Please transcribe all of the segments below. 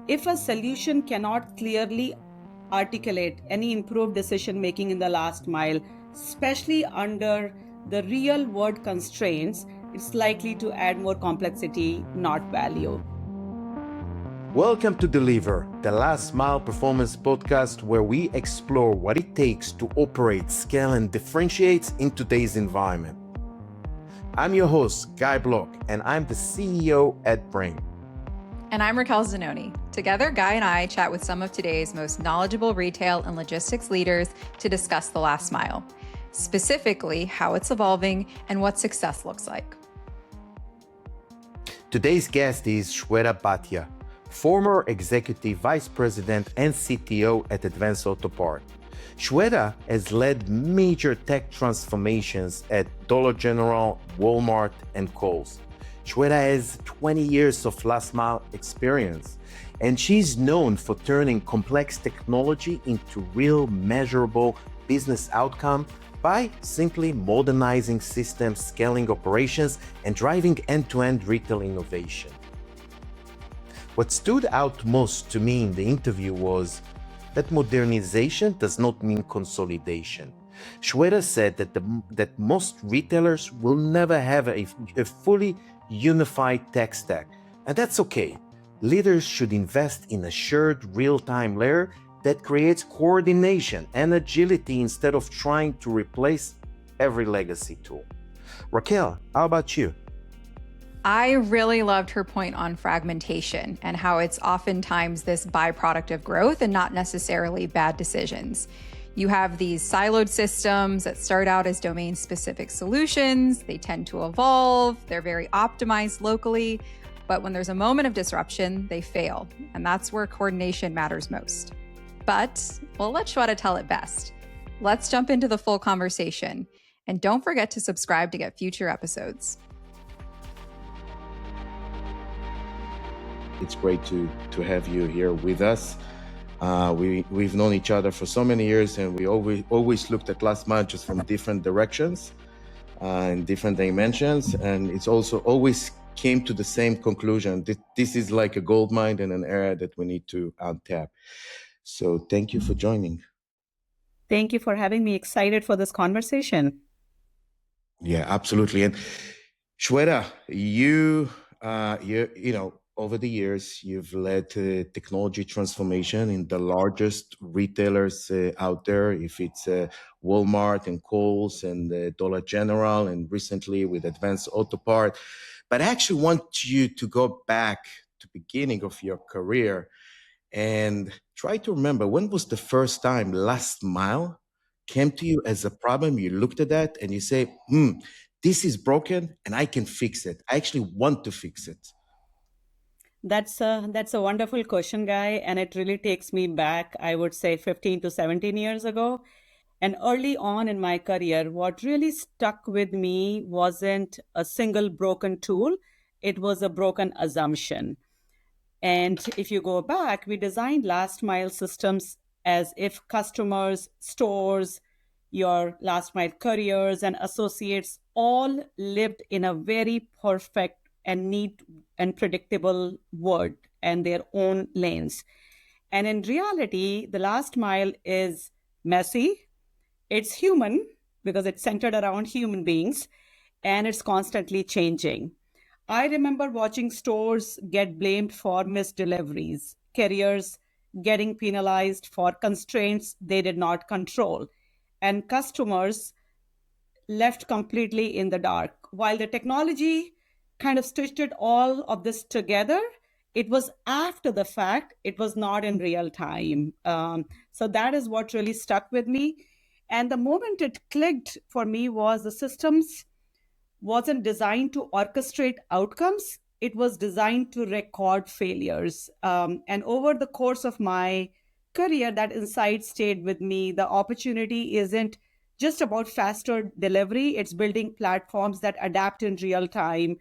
If a solution cannot clearly articulate any improved decision making in the last mile, especially under the real world constraints, it's likely to add more complexity, not value. Welcome to Deliver, the last mile performance podcast where we explore what it takes to operate, scale, and differentiate in today's environment. I'm your host, Guy Block, and I'm the CEO at Bring. And I'm Raquel Zanoni. Together, Guy and I chat with some of today's most knowledgeable retail and logistics leaders to discuss the last mile, specifically how it's evolving and what success looks like. Today's guest is Shweta Bhatia, former Executive Vice President and CTO at Advance Auto Part. Shweta has led major tech transformations at Dollar General, Walmart, and Kohl. Shweta has 20 years of last mile experience, and she's known for turning complex technology into real measurable business outcome by simply modernizing systems, scaling operations, and driving end-to-end retail innovation. What stood out most to me in the interview was that modernization does not mean consolidation. Shweta said that most retailers will never have a fully unified tech stack, and that's okay. Leaders should invest in a shared real-time layer that creates coordination and agility instead of trying to replace every legacy tool. Raquel, how about you? I really loved her point on fragmentation and how it's oftentimes this byproduct of growth and not necessarily bad decisions. You have these siloed systems that start out as domain-specific solutions. They tend to evolve. They're very optimized locally. But when there's a moment of disruption, they fail. And that's where coordination matters most. But we'll let Shweta tell it best. Let's jump into the full conversation. And don't forget to subscribe to get future episodes. It's great to have you here with us. We've known each other for so many years, and we always looked at last mile just from different directions and different dimensions. And it's also always came to the same conclusion. This is like a gold mine in an area that we need to untap. So thank you for joining. Thank you for having me. Excited for this conversation. Yeah, absolutely. And Shweta, you know, over the years, you've led technology transformation in the largest retailers out there, if it's Walmart and Kohl's and Dollar General, and recently with Advance Auto Part. But I actually want you to go back to the beginning of your career and try to remember, when was the first time last mile came to you as a problem? You looked at that and you say, this is broken and I can fix it. I actually want to fix it. That's a wonderful question, Guy, and it really takes me back, I would say 15 to 17 years ago. And early on in my career, what really stuck with me wasn't a single broken tool, it was a broken assumption. And if you go back, we designed last mile systems as if customers, stores, your last mile couriers, and associates all lived in a very perfect and neat and predictable world and their own lanes. And in reality, the last mile is messy, it's human because it's centered around human beings, and it's constantly changing. I remember watching stores get blamed for missed deliveries, carriers getting penalized for constraints they did not control, and customers left completely in the dark. While the technology kind of stitched it all of this together, it was after the fact, it was not in real time. So that is what really stuck with me. And the moment it clicked for me was the systems wasn't designed to orchestrate outcomes, it was designed to record failures. And over the course of my career, that insight stayed with me. The opportunity isn't just about faster delivery, it's building platforms that adapt in real time,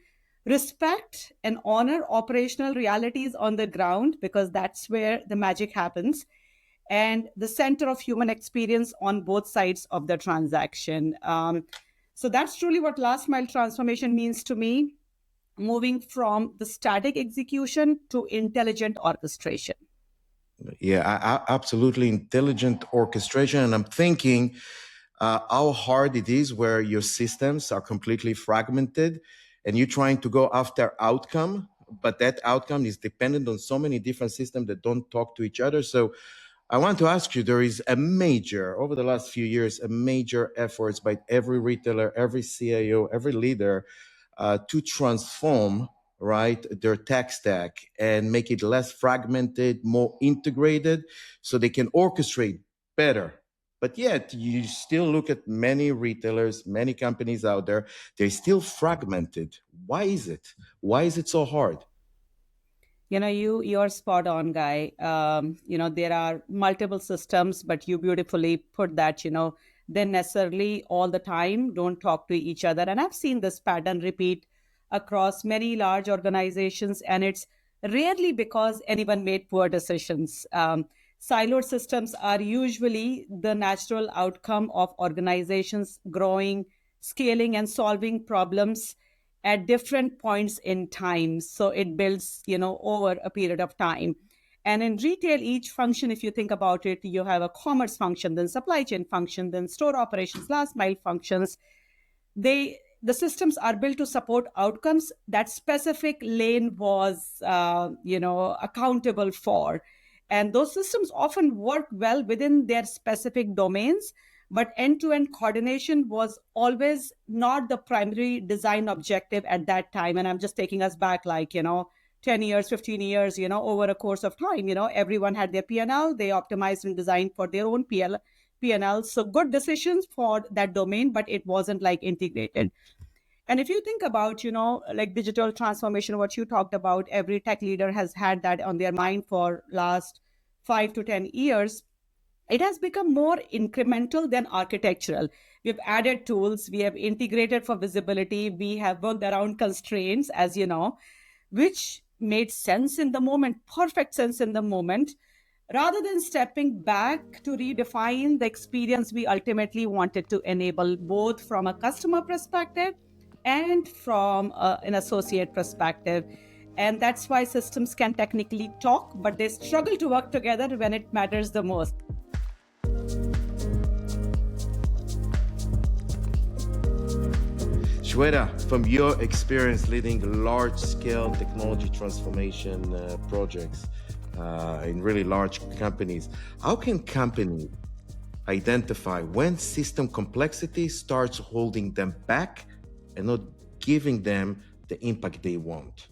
respect and honor operational realities on the ground, because that's where the magic happens, and the center of human experience on both sides of the transaction. So that's truly what last mile transformation means to me. moving from the static execution to intelligent orchestration. Yeah, absolutely intelligent orchestration. And I'm thinking how hard it is where your systems are completely fragmented and you're trying to go after outcome, but that outcome is dependent on so many different systems that don't talk to each other. So I want to ask you, there is a major, over the last few years, a major efforts by every retailer, every CIO, every leader to transform, right, their tech stack and make it less fragmented, more integrated, so they can orchestrate better. But yet, you still look at many retailers, many companies out there, they're still fragmented. Why is it? Why is it so hard? You're spot on, guy. There are multiple systems, but you beautifully put that, they necessarily all the time don't talk to each other. And I've seen this pattern repeat across many large organizations, and it's rarely because anyone made poor decisions. Siloed systems are usually the natural outcome of organizations growing, scaling, and solving problems at different points in time. So it builds, over a period of time. And in retail, each function, if you think about it, you have a commerce function, then supply chain function, then store operations, last mile functions. The systems are built to support outcomes that specific lane was accountable for, and those systems often work well within their specific domains, but end-to-end coordination was always not the primary design objective at that time. And I'm just taking us back, like, 10 years, 15 years, over a course of time, everyone had their P&L, they optimized and designed for their own P&L. So good decisions for that domain, but it wasn't like integrated. And if you think about, like digital transformation, what you talked about, every tech leader has had that on their mind for last 5 to 10 years. It has become more incremental than architectural. We've added tools, we have integrated for visibility, we have worked around constraints, as you know, which made sense in the moment, perfect sense in the moment, rather than stepping back to redefine the experience we ultimately wanted to enable, both from a customer perspective and from an associate perspective. And that's why systems can technically talk, but they struggle to work together when it matters the most. Shweta, from your experience leading large-scale technology transformation projects in really large companies, how can companies identify when system complexity starts holding them back and not giving them the impact they want?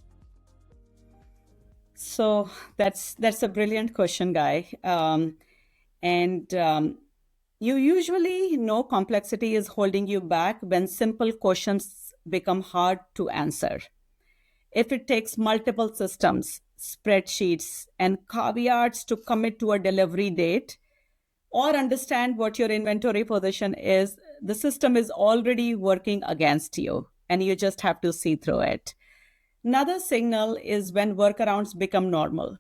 So that's a brilliant question, Guy. And You usually know complexity is holding you back when simple questions become hard to answer. If it takes multiple systems, spreadsheets, and caveats to commit to a delivery date or understand what your inventory position is, the system is already working against you, and you just have to see through it. Another signal is when workarounds become normal.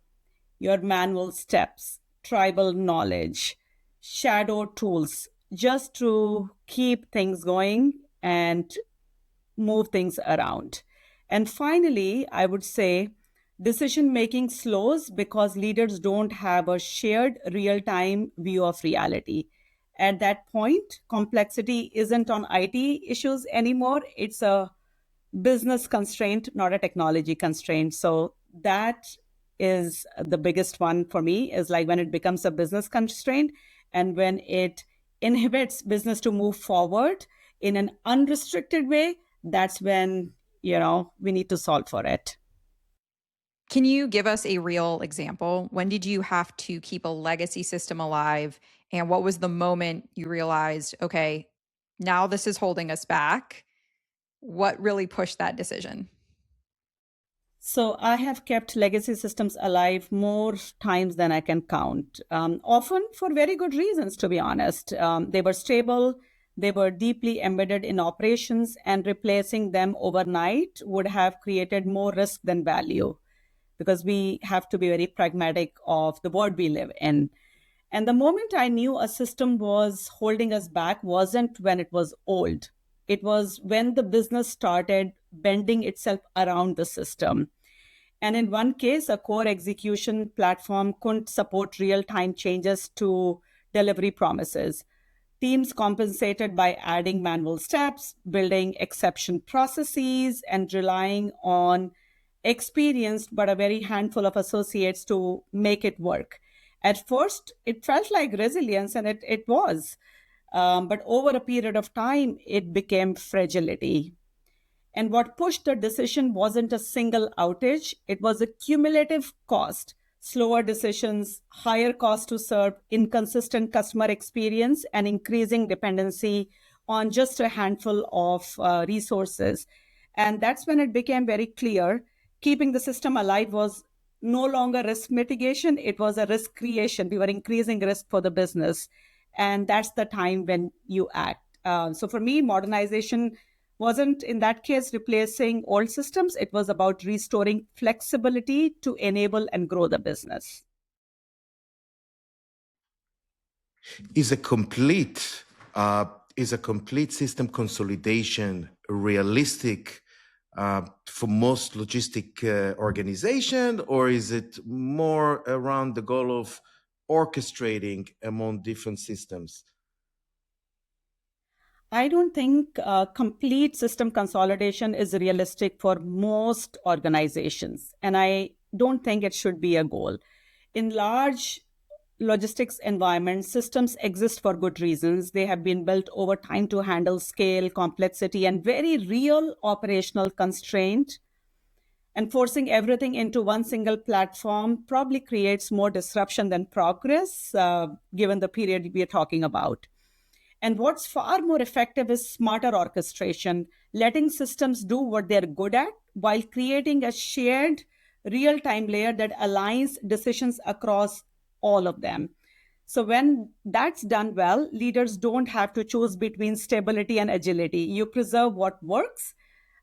Your manual steps, tribal knowledge, shadow tools, just to keep things going and move things around. And finally, I would say decision making slows because leaders don't have a shared real time view of reality. At that point, complexity isn't on IT issues anymore, it's a business constraint, not a technology constraint. So that is the biggest one for me, is like when it becomes a business constraint and when it inhibits business to move forward in an unrestricted way, that's when, we need to solve for it. Can you give us a real example? When did you have to keep a legacy system alive? And what was the moment you realized, okay, now this is holding us back? What really pushed that decision? So I have kept legacy systems alive more times than I can count, often for very good reasons, to be honest. They were stable, they were deeply embedded in operations, and replacing them overnight would have created more risk than value, because we have to be very pragmatic of the world we live in. And the moment I knew a system was holding us back wasn't when it was old. It was when the business started bending itself around the system. And in one case, a core execution platform couldn't support real time changes to delivery promises. Teams compensated by adding manual steps, building exception processes, and relying on experienced but a very handful of associates to make it work. At first, it felt like resilience, and it was. But over a period of time, it became fragility. And what pushed the decision wasn't a single outage, it was a cumulative cost, slower decisions, higher cost to serve, inconsistent customer experience, and increasing dependency on just a handful of resources. And that's when it became very clear keeping the system alive was no longer risk mitigation, it was a risk creation. We were increasing risk for the business. And that's the time when you act. So for me, modernization wasn't in that case replacing old systems. It was about restoring flexibility to enable and grow the business. Is a complete uh, is a complete system consolidation realistic for most logistic organization, or is it more around the goal of orchestrating among different systems? I don't think complete system consolidation is realistic for most organizations, and I don't think it should be a goal. In large logistics environments, systems exist for good reasons. They have been built over time to handle scale, complexity, and very real operational constraint. And forcing everything into one single platform probably creates more disruption than progress, given the period we are talking about. And what's far more effective is smarter orchestration, letting systems do what they're good at while creating a shared real time layer that aligns decisions across all of them. So, when that's done well, leaders don't have to choose between stability and agility. You preserve what works,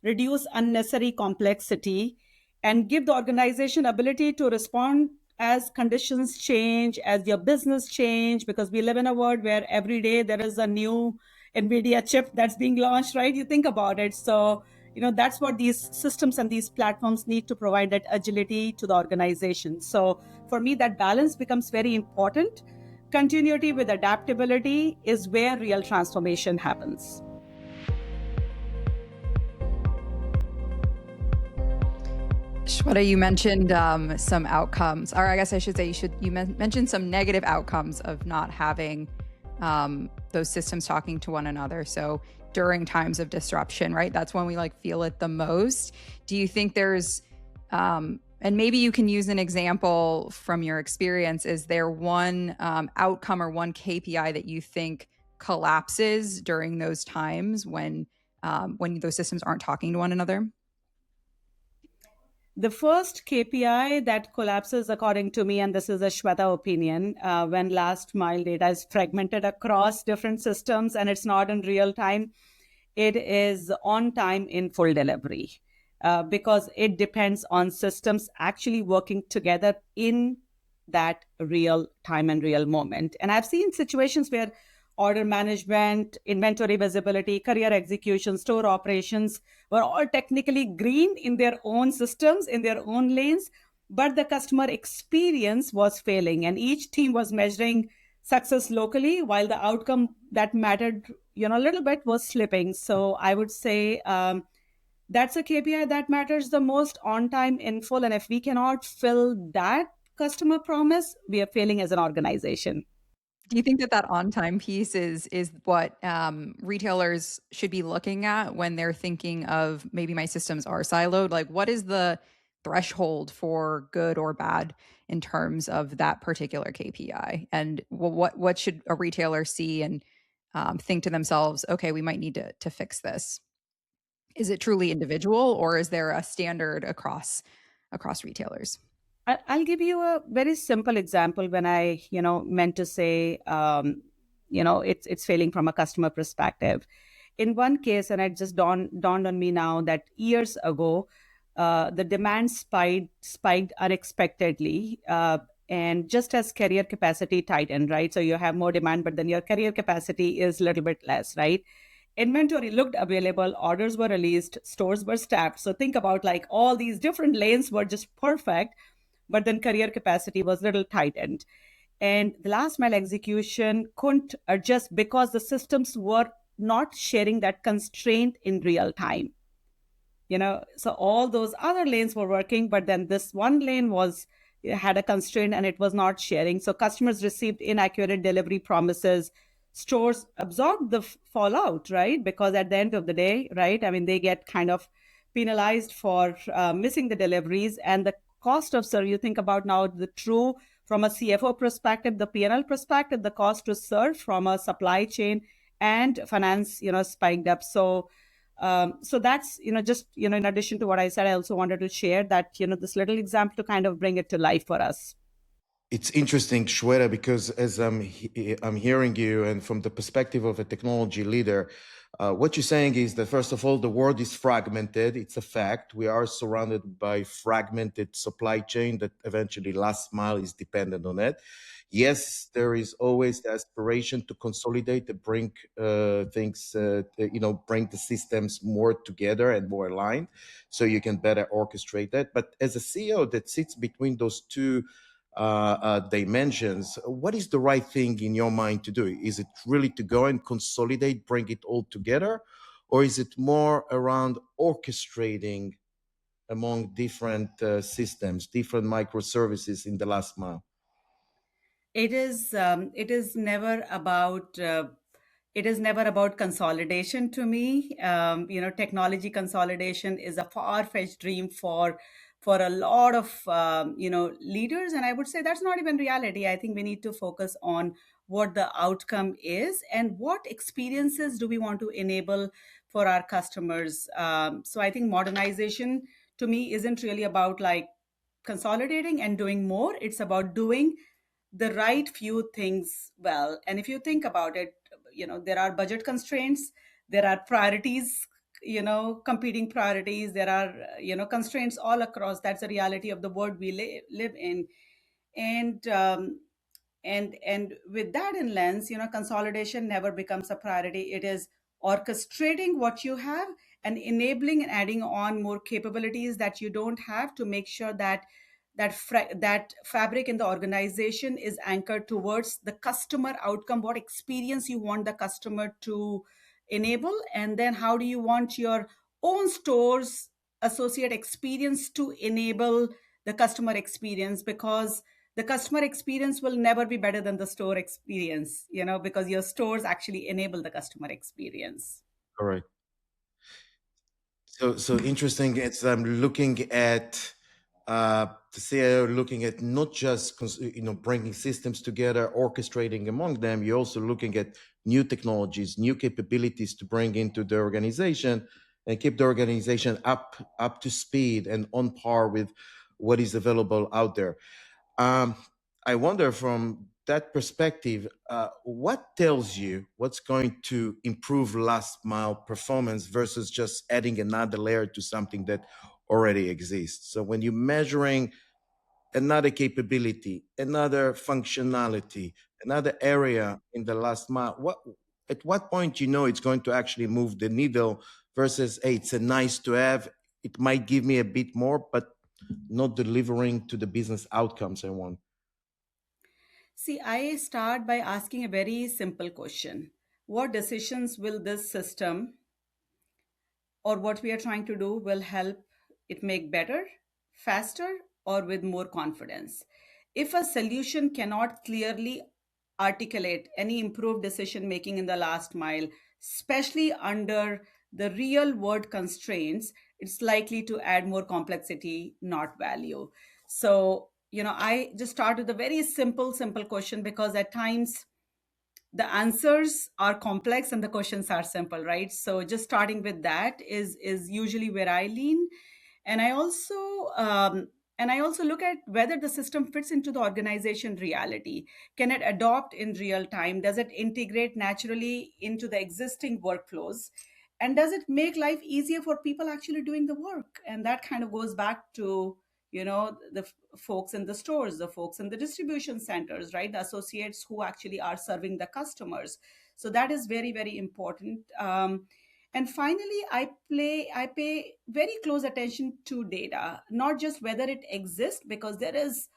reduce unnecessary complexity, and give the organization ability to respond as conditions change, as your business change, because we live in a world where every day there is a new NVIDIA chip that's being launched, right? You think about it. So, that's what these systems and these platforms need to provide, that agility to the organization. So for me, that balance becomes very important. Continuity with adaptability is where real transformation happens. Shweta, you mentioned some outcomes, or I guess I should say you mentioned some negative outcomes of not having those systems talking to one another. So during times of disruption, right? That's when we feel it the most. Do you think there's, and maybe you can use an example from your experience, is there one outcome or one KPI that you think collapses during those times when those systems aren't talking to one another? The first KPI that collapses, according to me, and this is a Shweta opinion, when last mile data is fragmented across different systems and it's not in real time, it is on time in full delivery, because it depends on systems actually working together in that real time and real moment. And I've seen situations where order management, inventory visibility, career execution, store operations were all technically green in their own systems, in their own lanes, but the customer experience was failing, and each team was measuring success locally while the outcome that mattered, a little bit was slipping. So I would say that's a KPI that matters the most, on time in full. And if we cannot fill that customer promise, we are failing as an organization. Do you think that on-time piece is what retailers should be looking at when they're thinking of, maybe my systems are siloed? Like, what is the threshold for good or bad in terms of that particular KPI? And what should a retailer see and think to themselves, okay, we might need to fix this? Is it truly individual, or is there a standard across retailers? I'll give you a very simple example when I, meant to say, it's failing from a customer perspective. In one case, and it just dawned on me now that years ago, the demand spiked unexpectedly, and just as carrier capacity tightened, right? So you have more demand, but then your carrier capacity is a little bit less, right? Inventory looked available, orders were released, stores were staffed. So think about like all these different lanes were just perfect, but then career capacity was little tightened. And the last mile execution couldn't adjust because the systems were not sharing that constraint in real time. So all those other lanes were working, but then this one lane was had a constraint and it was not sharing, so customers received inaccurate delivery promises. Stores absorbed the fallout, right? Because at the end of the day, right, I mean, they get kind of penalized for missing the deliveries. And the cost of, sir, you think about now the true, from a CFO perspective, the P&L perspective, the cost to serve from a supply chain and finance, spiked up. So that's, just, in addition to what I said, I also wanted to share that, this little example to kind of bring it to life for us. It's interesting, Shweta, because as I'm hearing you, and from the perspective of a technology leader, what you're saying is that first of all, the world is fragmented. It's a fact. We are surrounded by fragmented supply chain that eventually last mile is dependent on it. Yes, there is always the aspiration to consolidate, to bring things, bring the systems more together and more aligned, so you can better orchestrate that. But as a CEO that sits between those two dimensions, what is the right thing in your mind to do? Is it really to go and consolidate, bring it all together, or is it more around orchestrating among different systems, different microservices in the last mile? It is never about consolidation to me. Technology consolidation is a far-fetched dream for a lot of leaders, and I would say that's not even reality. I think we need to focus on what the outcome is and what experiences do we want to enable for our customers. So I think modernization to me isn't really about like consolidating and doing more. It's about doing the right few things well. And if you think about it, there are budget constraints, there are priorities, competing priorities, there are constraints all across. That's the reality of the world we live in. And um, and and with that in lens, consolidation never becomes a priority. It is orchestrating what you have and enabling and adding on more capabilities that you don't have, to make sure that that fabric in the organization is anchored towards the customer outcome, what experience you want the customer to enable, and then how do you want your own stores associate experience to enable the customer experience. Because the customer experience will never be better than the store experience, because your stores actually enable the customer experience. Correct. So interesting. It's looking at the CIO, looking at not just bringing systems together, orchestrating among them. You're also looking at new technologies, new capabilities to bring into the organization and keep the organization up to speed and on par with what is available out there. Um, I wonder from that perspective, what tells you what's going to improve last mile performance versus just adding another layer to something that already exists? So when you're measuring another capability, another functionality, another area in the last mile, at what point it's going to actually move the needle versus, hey, it's a nice to have, it might give me a bit more, but not delivering to the business outcomes I want. See, I start by asking a very simple question: what decisions will this system, or what we are trying to do, will help it make better, faster, or with more confidence? If a solution cannot clearly articulate any improved decision making in the last mile, especially under the real world constraints, it's likely to add more complexity, not value. So, I just start with a very simple question, because at times the answers are complex and the questions are simple, right? So just starting with that is usually where I lean. And i also um, and i also look at whether the system fits into the organization reality. Can it adopt in real time? Does it integrate naturally into the existing workflows? And does it make life easier for people actually doing the work? And that kind of goes back to the folks in the stores, the folks in the distribution centers, right, the associates who actually are serving the customers. So that is very, very important. And finally, I pay very close attention to data, not just whether it exists, because there is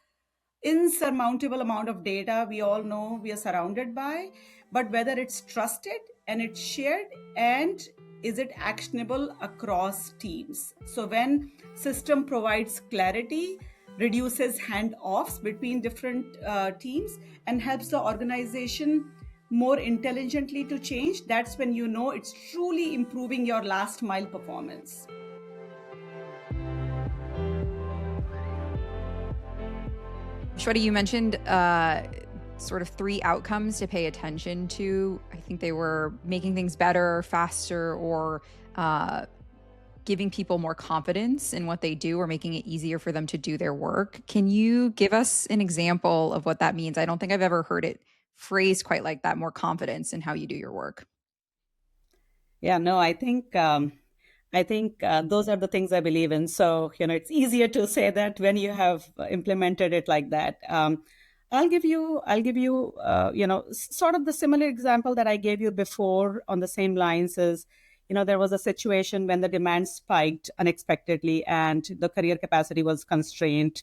insurmountable amount of data we all know we are surrounded by, but whether it's trusted and it's shared, and is it actionable across teams. So when system provides clarity, reduces handoffs between different teams, and helps the organization more intelligently to change, that's when you know it's truly improving your last mile performance. Shweta, you mentioned sort of 3 outcomes to pay attention to. I think they were making things better, faster, or giving people more confidence in what they do or making it easier for them to do their work. Can you give us an example of what that means? I don't think I've ever heard it phrased quite like that, more confidence in how you do your work. Yeah, no, I think those are the things I believe in. So, it's easier to say that when you have implemented it like that. I'll give you, sort of the similar example that I gave you before on the same lines is, there was a situation when the demand spiked unexpectedly and the career capacity was constrained,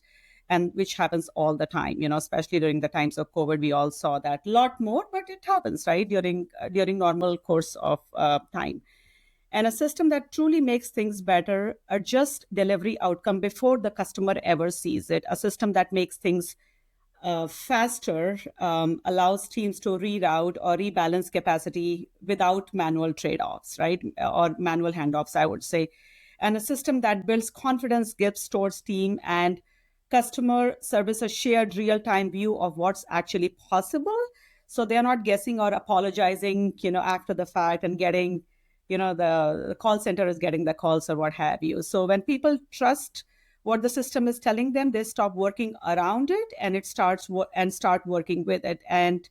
and which happens all the time, especially during the times of COVID. We all saw that a lot more, but it happens, right, during normal course of time. And a system that truly makes things better adjusts delivery outcome before the customer ever sees it. A system that makes things faster allows teams to reroute or rebalance capacity without manual trade-offs, right? Or manual handoffs, I would say. And a system that builds confidence gives towards team and customer service a shared real-time view of what's actually possible. So they're not guessing or apologizing, after the fact and getting, the call center is getting the calls or what have you. So when people trust what the system is telling them, they stop working around it and start working with it. And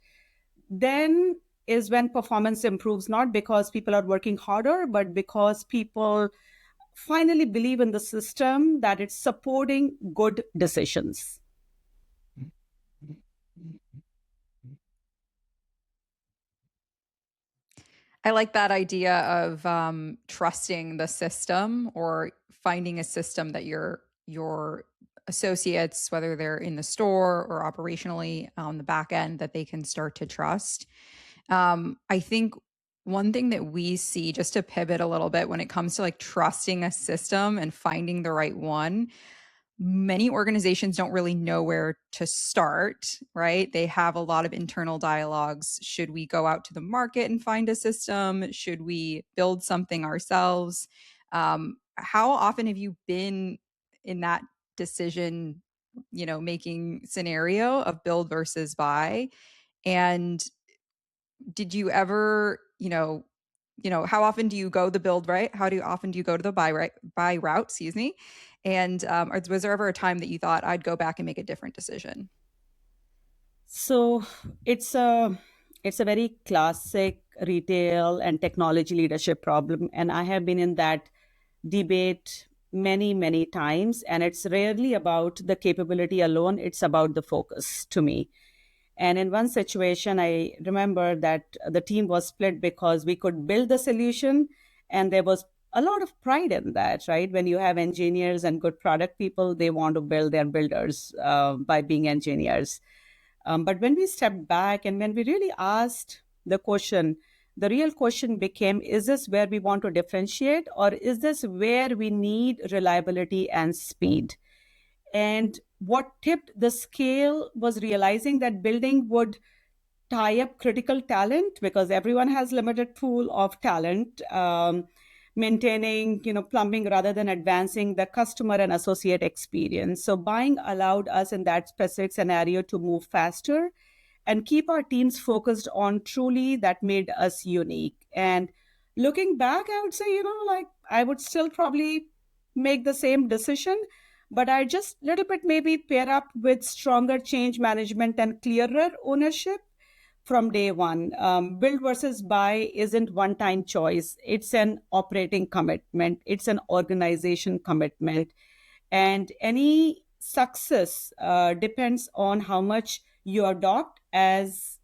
then is when performance improves, not because people are working harder, but because people finally believe in the system that it's supporting good decisions. I like that idea of trusting the system or finding a system that your associates, whether they're in the store or operationally on the back end, that they can start to trust. I think one thing that we see, just to pivot a little bit, when it comes to like trusting a system and finding the right one, many organizations don't really know where to start, right? They have a lot of internal dialogues. Should we go out to the market and find a system? Should we build something ourselves? How often have you been in that decision, making scenario of build versus buy? And did you ever, how often do you go the build right? Often do you go to the buy route? Excuse me. And was there ever a time that you thought I'd go back and make a different decision? So it's a very classic retail and technology leadership problem, and I have been in that debate many, many times. And it's rarely about the capability alone; it's about the focus to me. And in one situation, I remember that the team was split because we could build the solution, and there was a lot of pride in that, right? When you have engineers and good product people, they want to build their builders by being engineers. But when we stepped back and when we really asked the question, the real question became, is this where we want to differentiate, or is this where we need reliability and speed? And what tipped the scale was realizing that building would tie up critical talent, because everyone has limited pool of talent. Maintaining, plumbing rather than advancing the customer and associate experience. So buying allowed us in that specific scenario to move faster and keep our teams focused on truly that made us unique. And looking back, I would say, like I would still probably make the same decision, but I just little bit maybe pair up with stronger change management and clearer ownership from day one. Build versus buy isn't one time choice. It's an operating commitment. It's an organization commitment. And any success depends on how much you adopt as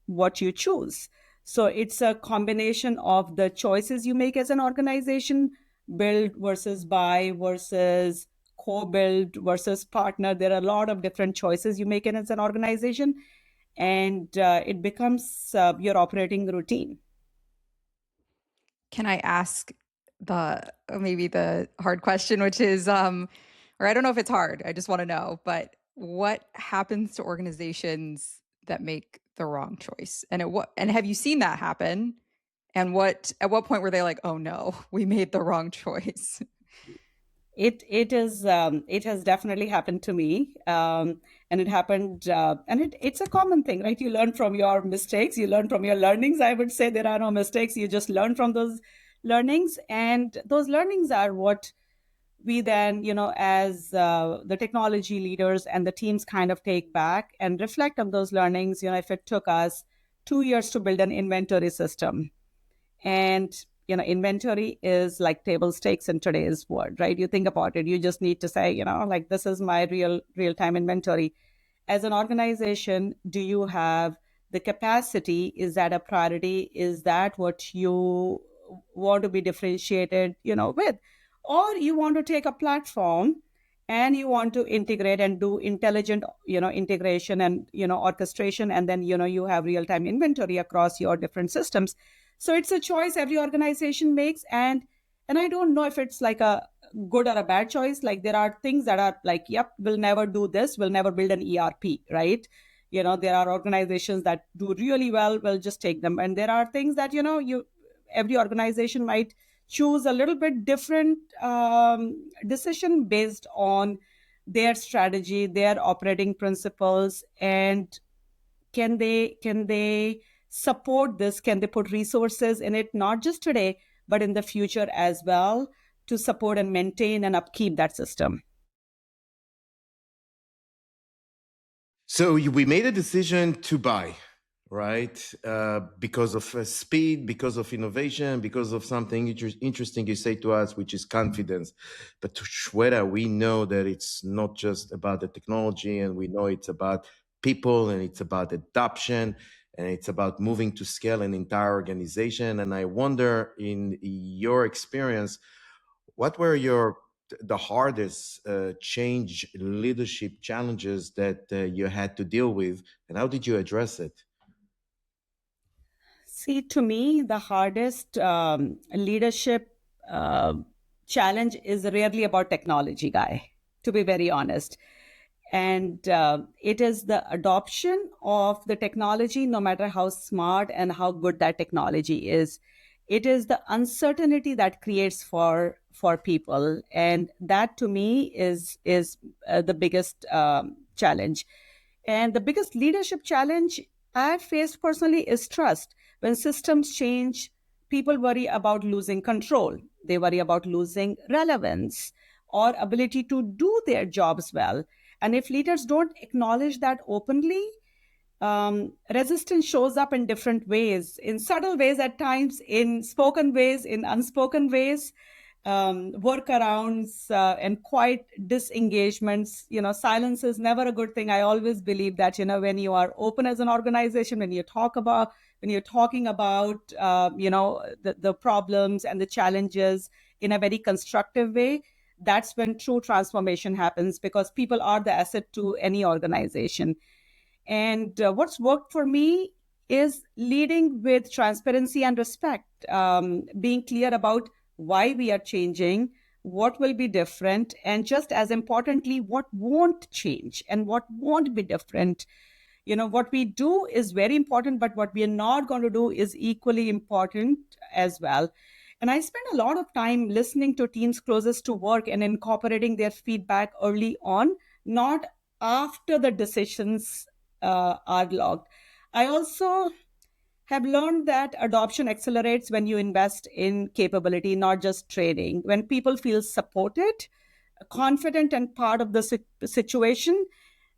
what you choose. So it's a combination of the choices you make as an organization, build versus buy versus co-build versus partner. There are a lot of different choices you make as an organization, and it becomes your operating routine. Can I ask the maybe the hard question, which is, or I don't know if it's hard. I just want to know, but what happens to organizations that make the wrong choice? And have you seen that happen? And at what point were they like, oh no, we made the wrong choice? It has definitely happened to me, and it happened, and it's a common thing, right? You learn from your mistakes, you learn from your learnings. I would say there are no mistakes, you just learn from those learnings, and those learnings are what we then, as the technology leaders and the teams, kind of take back and reflect on those learnings. If it took us 2 years to build an inventory system, and inventory is like table stakes in today's world, right? You think about it, you just need to say, like, this is my real time inventory. As an organization, do you have the capacity? Is that a priority? Is that what you want to be differentiated, with? Or you want to take a platform and you want to integrate and do intelligent, integration and, orchestration, and then, you have real time inventory across your different systems. So it's a choice every organization makes, and I don't know if it's like a good or a bad choice. Like, there are things that are like, yep, we'll never do this, we'll never build an ERP, right? There are organizations that do really well, we'll just take them. And there are things that, every organization might choose a little bit different decision based on their strategy, their operating principles, and can they support this, can they put resources in it, not just today but in the future as well, to support and maintain and upkeep that system. So we made a decision to buy, right? Because of speed, because of innovation, because of something interesting you say to us, which is confidence. But to Shweta, we know that it's not just about the technology, and we know it's about people, and it's about adoption, and it's about moving to scale an entire organization. And I wonder, in your experience, what were the hardest change leadership challenges that you had to deal with, and how did you address it? See, to me, the hardest leadership uh, challenge is rarely about technology, guy, to be very honest. And it is the adoption of the technology, no matter how smart and how good that technology is. It is the uncertainty that creates for people, and that to me is the biggest challenge. And the biggest leadership challenge I've faced personally is trust. When systems change, people worry about losing control. They worry about losing relevance or ability to do their jobs well. And if leaders don't acknowledge that openly, resistance shows up in different ways, in subtle ways at times, in spoken ways, in unspoken ways, workarounds, and quiet disengagements. Silence is never a good thing. I always believe that, when you are open as an organization, when you're talking about, the problems and the challenges in a very constructive way, that's when true transformation happens, because people are the asset to any organization. And what's worked for me is leading with transparency and respect, being clear about why we are changing, what will be different, and just as importantly, what won't change and what won't be different. What we do is very important, but what we are not going to do is equally important as well. And I spend a lot of time listening to teams closest to work and incorporating their feedback early on, not after the decisions are logged. I also have learned that adoption accelerates when you invest in capability, not just training. When people feel supported, confident, and part of the situation,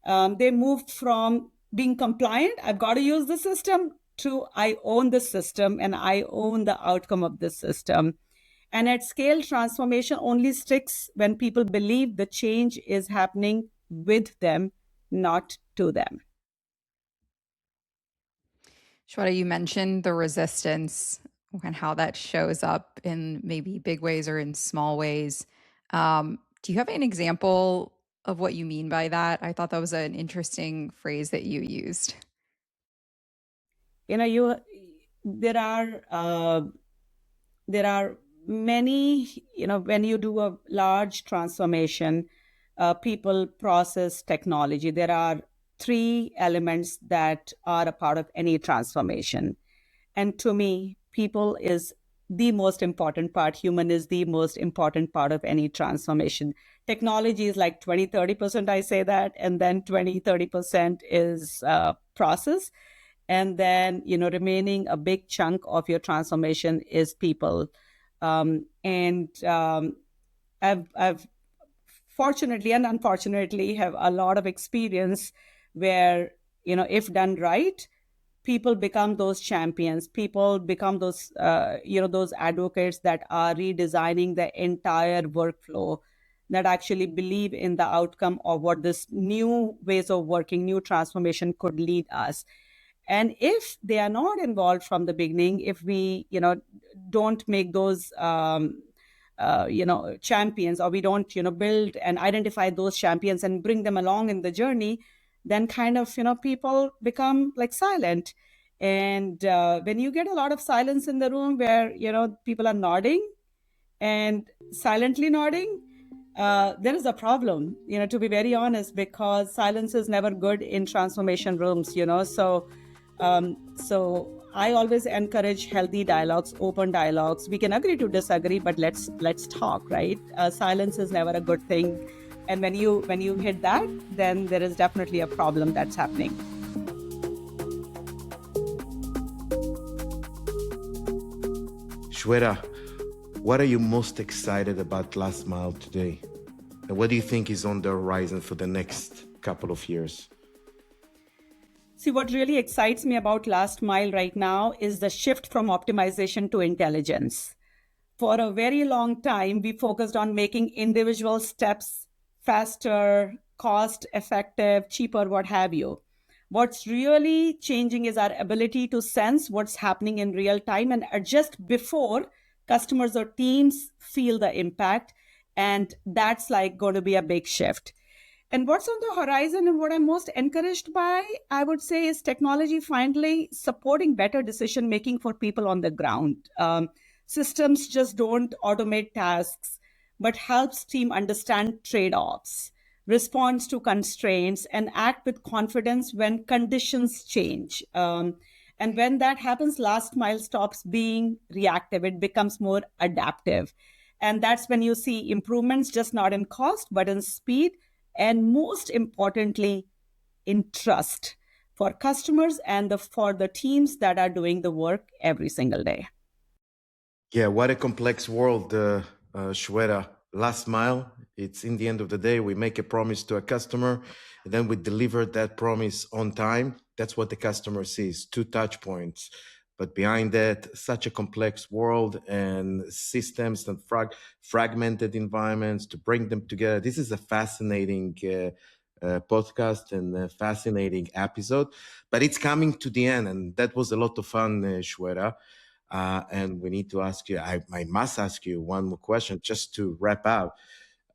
they moved from being compliant, I've got to use the system, to I own the system and I own the outcome of the system. And at scale, transformation only sticks when people believe the change is happening with them, not to them. Shweta, you mentioned the resistance and how that shows up in maybe big ways or in small ways. Do you have an example of what you mean by that? I thought that was an interesting phrase that you used. You know, you there are there are many, when you do a large transformation, people, process, technology, there are three elements that are a part of any transformation. And to me, people is the most important part. Human is the most important part of any transformation. Technology is like 20-30%, I say that. And then 20-30% is process. And then, remaining a big chunk of your transformation is people. And I've fortunately and unfortunately have a lot of experience where, if done right, people become those champions, people become those those advocates that are redesigning the entire workflow, that actually believe in the outcome of what this new ways of working, new transformation could lead us. And if they are not involved from the beginning, if we don't make those champions, or we don't build and identify those champions and bring them along in the journey, then kind of people become like silent. And when you get a lot of silence in the room where people are nodding and silently nodding, there is a problem, to be very honest, because silence is never good in transformation rooms, so I always encourage healthy dialogues, open dialogues. We can agree to disagree, but let's talk, right? Silence is never a good thing, and when you hit that, then there is definitely a problem that's happening. Shweta, what are you most excited about last mile today? And what do you think is on the horizon for the next couple of years? See, what really excites me about last mile right now is the shift from optimization to intelligence. For a very long time, we focused on making individual steps faster, cost effective, cheaper, what have you. What's really changing is our ability to sense what's happening in real time and adjust before customers or teams feel the impact. And that's like going to be a big shift. And what's on the horizon and what I'm most encouraged by, I would say, is technology finally supporting better decision making for people on the ground. Systems just don't automate tasks, but helps team understand trade-offs, responds to constraints, and act with confidence when conditions change. And when that happens, last mile stops being reactive; it becomes more adaptive. And that's when you see improvements, just not in cost, but in speed, and most importantly, in trust for customers and for the teams that are doing the work every single day. Yeah, what a complex world, Shweta. Last mile, it's in the end of the day, we make a promise to a customer, and then we deliver that promise on time. That's what the customer sees, two touch points. But behind that, such a complex world and systems and fragmented environments to bring them together. This is a fascinating podcast and a fascinating episode, but it's coming to the end, and that was a lot of fun, Shweta. And we need to ask you, I must ask you one more question just to wrap up.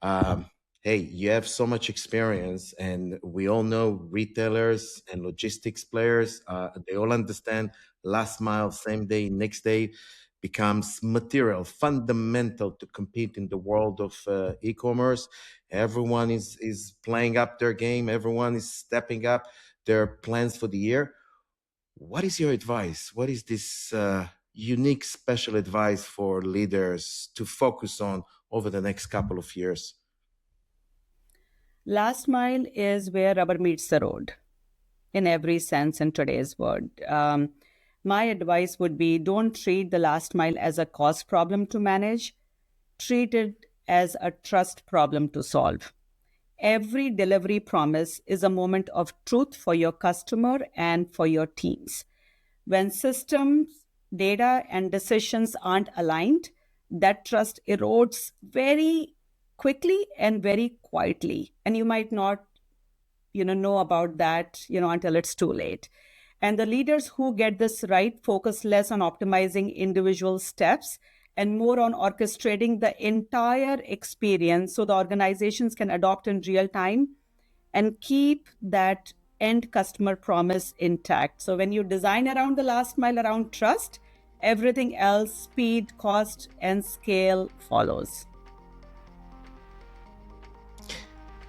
Um, hey, you have so much experience, and we all know retailers and logistics players, they all understand last mile, same day, next day becomes material, fundamental to compete in the world of e-commerce. Everyone is playing up their game. Everyone is stepping up their plans for the year. What is your advice? What is this unique special advice for leaders to focus on over the next couple of years? Last mile is where rubber meets the road in every sense in today's world. My advice would be, don't treat the last mile as a cost problem to manage, treat it as a trust problem to solve. Every delivery promise is a moment of truth for your customer and for your teams. When systems, data, and decisions aren't aligned, that trust erodes very quickly and very quietly. And you might not know about that until it's too late. And the leaders who get this right focus less on optimizing individual steps and more on orchestrating the entire experience so the organizations can adopt in real time and keep that end customer promise intact. So when you design around the last mile around trust, everything else, speed, cost, and scale follows.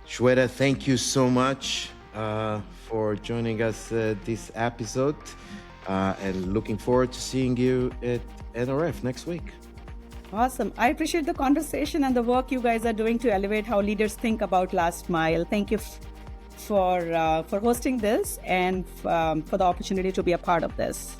Shweta, thank you so much for joining us this episode, and looking forward to seeing you at NRF next week. Awesome. I appreciate the conversation and the work you guys are doing to elevate how leaders think about last mile. Thank you for hosting this and for the opportunity to be a part of this.